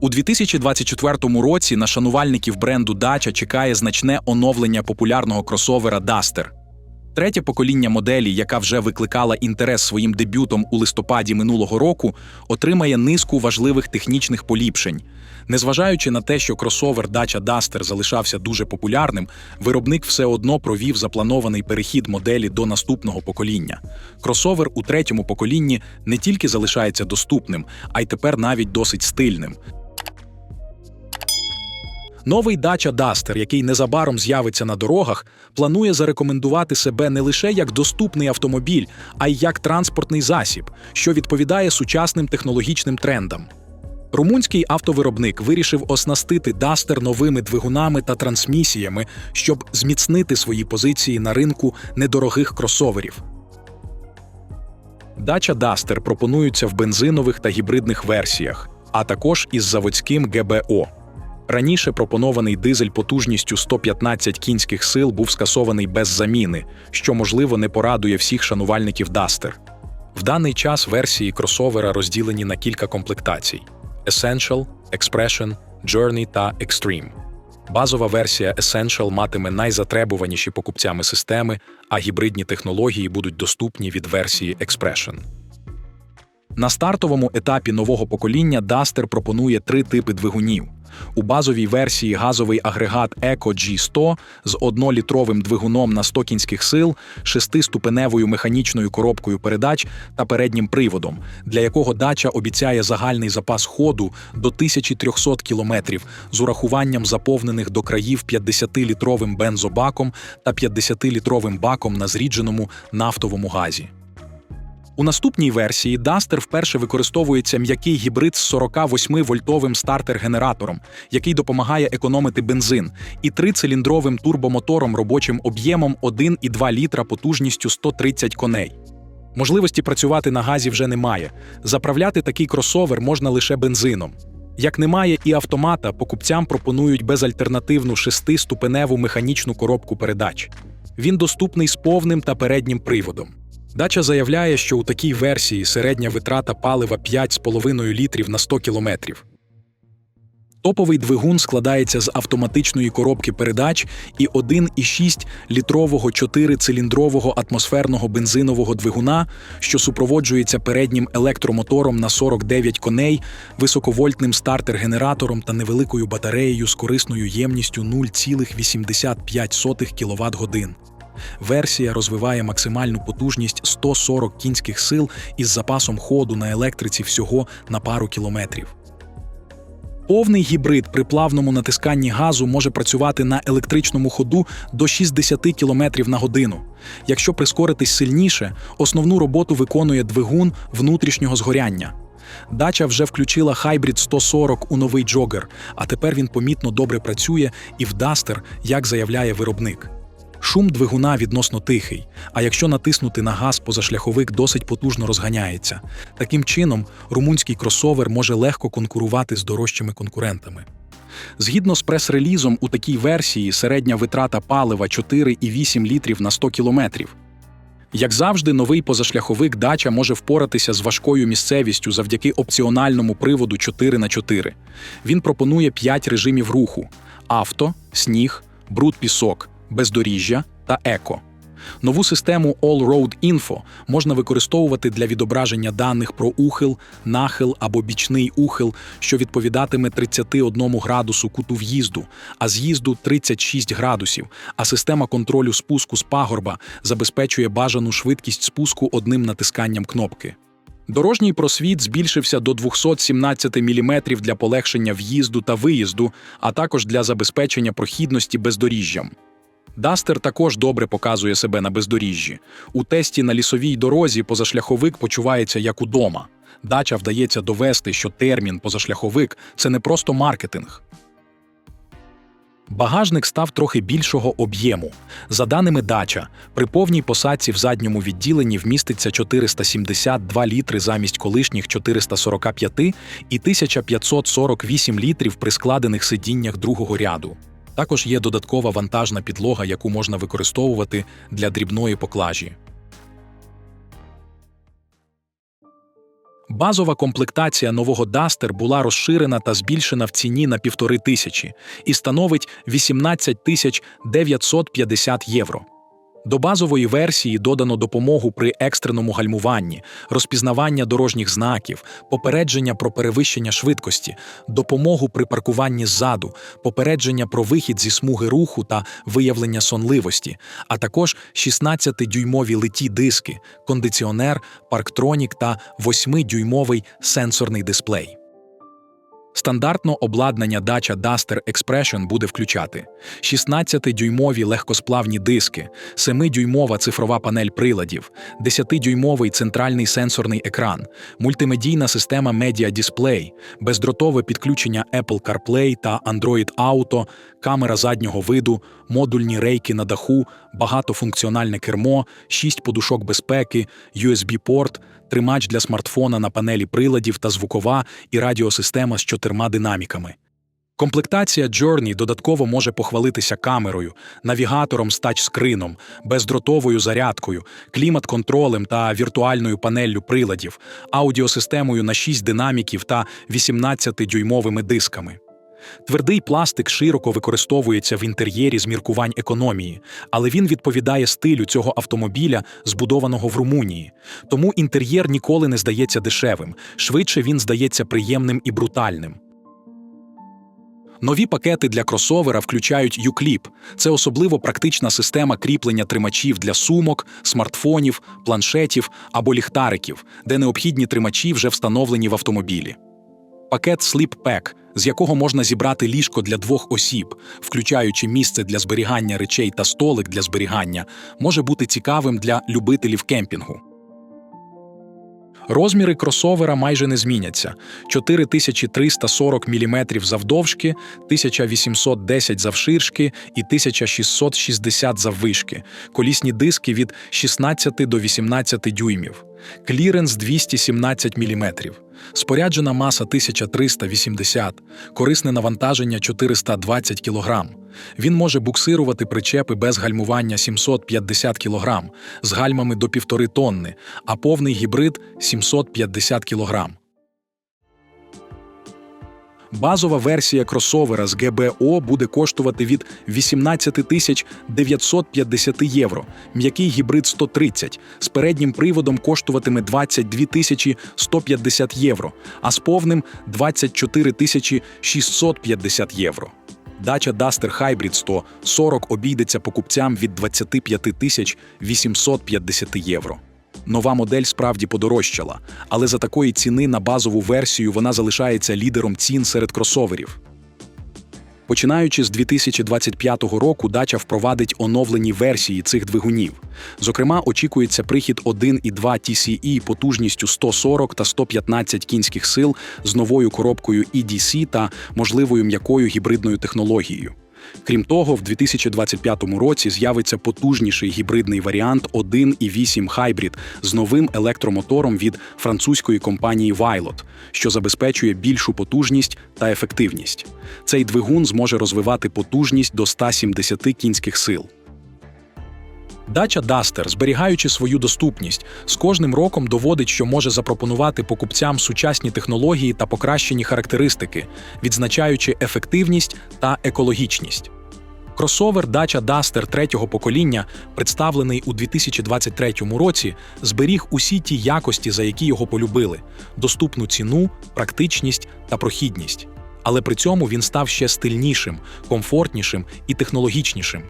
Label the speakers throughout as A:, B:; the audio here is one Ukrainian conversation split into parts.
A: У 2024 році на шанувальників бренду Dacia чекає значне оновлення популярного кросовера Duster. Третє покоління моделі, яка вже викликала інтерес своїм дебютом у листопаді минулого року, отримає низку важливих технічних поліпшень. Незважаючи на те, що кросовер Dacia Duster залишався дуже популярним, виробник все одно провів запланований перехід моделі до наступного покоління. Кросовер у третьому поколінні не тільки залишається доступним, а й тепер навіть досить стильним. Новий Dacia Duster, який незабаром з'явиться на дорогах, планує зарекомендувати себе не лише як доступний автомобіль, а й як транспортний засіб, що відповідає сучасним технологічним трендам. Румунський автовиробник вирішив оснастити Duster новими двигунами та трансмісіями, щоб зміцнити свої позиції на ринку недорогих кросоверів. Dacia Duster пропонуються в бензинових та гібридних версіях, а також із заводським ГБО. Раніше пропонований дизель потужністю 115 кінських сил був скасований без заміни, що, можливо, не порадує всіх шанувальників Duster. В даний час версії кросовера розділені на кілька комплектацій – Essential, Expression, Journey та Extreme. Базова версія Essential матиме найзатребуваніші покупцями системи, а гібридні технології будуть доступні від версії Expression. На стартовому етапі нового покоління Duster пропонує три типи двигунів. У базовій версії газовий агрегат Eco G100 з 1-літровим двигуном на 100 кінських сил, 6-ступеневою механічною коробкою передач та переднім приводом, для якого Dacia обіцяє загальний запас ходу до 1300 км з урахуванням заповнених до країв 50-літровим бензобаком та 50-літровим баком на зрідженому нафтовому газі. У наступній версії Duster вперше використовується м'який гібрид з 48-вольтовим стартер-генератором, який допомагає економити бензин, і 3-циліндровим турбомотором робочим об'ємом 1,2 літра потужністю 130 коней. Можливості працювати на газі вже немає. Заправляти такий кросовер можна лише бензином. Як немає і автомата, покупцям пропонують безальтернативну 6-ступеневу механічну коробку передач. Він доступний з повним та переднім приводом. Dacia заявляє, що у такій версії середня витрата палива 5,5 літрів на 100 кілометрів. Топовий двигун складається з автоматичної коробки передач і 1,6-літрового 4-циліндрового атмосферного бензинового двигуна, що супроводжується переднім електромотором на 49 коней, високовольтним стартер-генератором та невеликою батареєю з корисною ємністю 0,85 кВт-годин. Версія розвиває максимальну потужність 140 кінських сил із запасом ходу на електриці всього на пару кілометрів. Повний гібрид при плавному натисканні газу може працювати на електричному ходу до 60 км на годину. Якщо прискоритись сильніше, основну роботу виконує двигун внутрішнього згоряння. Dacia вже включила Hybrid 140 у новий Jogger, а тепер він помітно добре працює і в Duster, як заявляє виробник. Шум двигуна відносно тихий, а якщо натиснути на газ, позашляховик досить потужно розганяється. Таким чином, румунський кросовер може легко конкурувати з дорожчими конкурентами. Згідно з прес-релізом, у такій версії середня витрата палива 4,8 літрів на 100 кілометрів. Як завжди, новий позашляховик Dacia може впоратися з важкою місцевістю завдяки опціональному приводу 4х4. Він пропонує 5 режимів руху – авто, сніг, бруд-пісок, бездоріжжя та еко. Нову систему All Road Info можна використовувати для відображення даних про ухил, нахил або бічний ухил, що відповідатиме 31 градусу куту в'їзду, а з'їзду 36 градусів, а система контролю спуску з пагорба забезпечує бажану швидкість спуску одним натисканням кнопки. Дорожній просвіт збільшився до 217 мм для полегшення в'їзду та виїзду, а також для забезпечення прохідності бездоріжжям. Duster також добре показує себе на бездоріжжі. У тесті на лісовій дорозі позашляховик почувається як удома. Dacia вдається довести, що термін «позашляховик» – це не просто маркетинг. Багажник став трохи більшого об'єму. За даними Dacia, при повній посадці в задньому відділенні вміститься 472 літри замість колишніх 445 і 1548 літрів при складених сидіннях другого ряду. Також є додаткова вантажна підлога, яку можна використовувати для дрібної поклажі. Базова комплектація нового Duster була розширена та збільшена в ціні на 1500 і становить 18 950 євро. До базової версії додано допомогу при екстреному гальмуванні, розпізнавання дорожніх знаків, попередження про перевищення швидкості, допомогу при паркуванні ззаду, попередження про вихід зі смуги руху та виявлення сонливості, а також 16-дюймові литі диски, кондиціонер, парктронік та 8-дюймовий сенсорний дисплей. Стандартно обладнання Dacia Duster Expression буде включати 16-дюймові легкосплавні диски, 7-дюймова цифрова панель приладів, 10-дюймовий центральний сенсорний екран, мультимедійна система Media Display, бездротове підключення Apple CarPlay та Android Auto, камера заднього виду, модульні рейки на даху, багатофункціональне кермо, 6 подушок безпеки, USB-порт, тримач для смартфона на панелі приладів та звукова і радіосистема з 4 динаміками. Комплектація Journey додатково може похвалитися камерою, навігатором з тачскрином, бездротовою зарядкою, клімат-контролем та віртуальною панеллю приладів, аудіосистемою на 6 динаміків та 18-дюймовими дисками. Твердий пластик широко використовується в інтер'єрі з міркувань економії, але він відповідає стилю цього автомобіля, збудованого в Румунії. Тому інтер'єр ніколи не здається дешевим, швидше він здається приємним і брутальним. Нові пакети для кросовера включають U-Clip. Це особливо практична система кріплення тримачів для сумок, смартфонів, планшетів або ліхтариків, де необхідні тримачі вже встановлені в автомобілі. Пакет Sleep Pack, з якого можна зібрати ліжко для 2 осіб, включаючи місце для зберігання речей та столик для зберігання, може бути цікавим для любителів кемпінгу. Розміри кросовера майже не зміняться – 4340 мм завдовжки, 1810 завширшки і 1660 заввишки, колісні диски від 16 до 18 дюймів, кліренс 217 мм, споряджена маса 1380, корисне навантаження 420 кг. Він може буксирувати причепи без гальмування 750 кг, з гальмами до 1,5 тонни, а повний гібрид – 750 кг. Базова версія кросовера з ГБО буде коштувати від 18 950 євро, м'який гібрид 130, з переднім приводом коштуватиме 22 150 євро, а з повним – 24 650 євро. Dacia Duster Hybrid 140 обійдеться покупцям від 25 850 євро. Нова модель справді подорожчала, але за такої ціни на базову версію вона залишається лідером цін серед кросоверів. Починаючи з 2025 року, Dacia впровадить оновлені версії цих двигунів. Зокрема, очікується прихід 1.2 TCE потужністю 140 та 115 кінських сил з новою коробкою EDC та можливою м'якою гібридною технологією. Крім того, в 2025 році з'явиться потужніший гібридний варіант 1.8 Hybrid з новим електромотором від французької компанії Vailot, що забезпечує більшу потужність та ефективність. Цей двигун зможе розвивати потужність до 170 кінських сил. Dacia Duster, зберігаючи свою доступність, з кожним роком доводить, що може запропонувати покупцям сучасні технології та покращені характеристики, відзначаючи ефективність та екологічність. Кросовер Dacia Duster 3-го покоління, представлений у 2023 році, зберіг усі ті якості, за які його полюбили – доступну ціну, практичність та прохідність. Але при цьому він став ще стильнішим, комфортнішим і технологічнішим.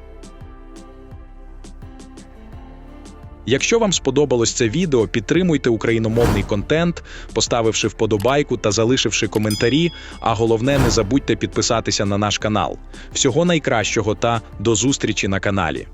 A: Якщо вам сподобалось це відео, підтримуйте україномовний контент, поставивши вподобайку та залишивши коментарі, а головне, не забудьте підписатися на наш канал. Всього найкращого та до зустрічі на каналі!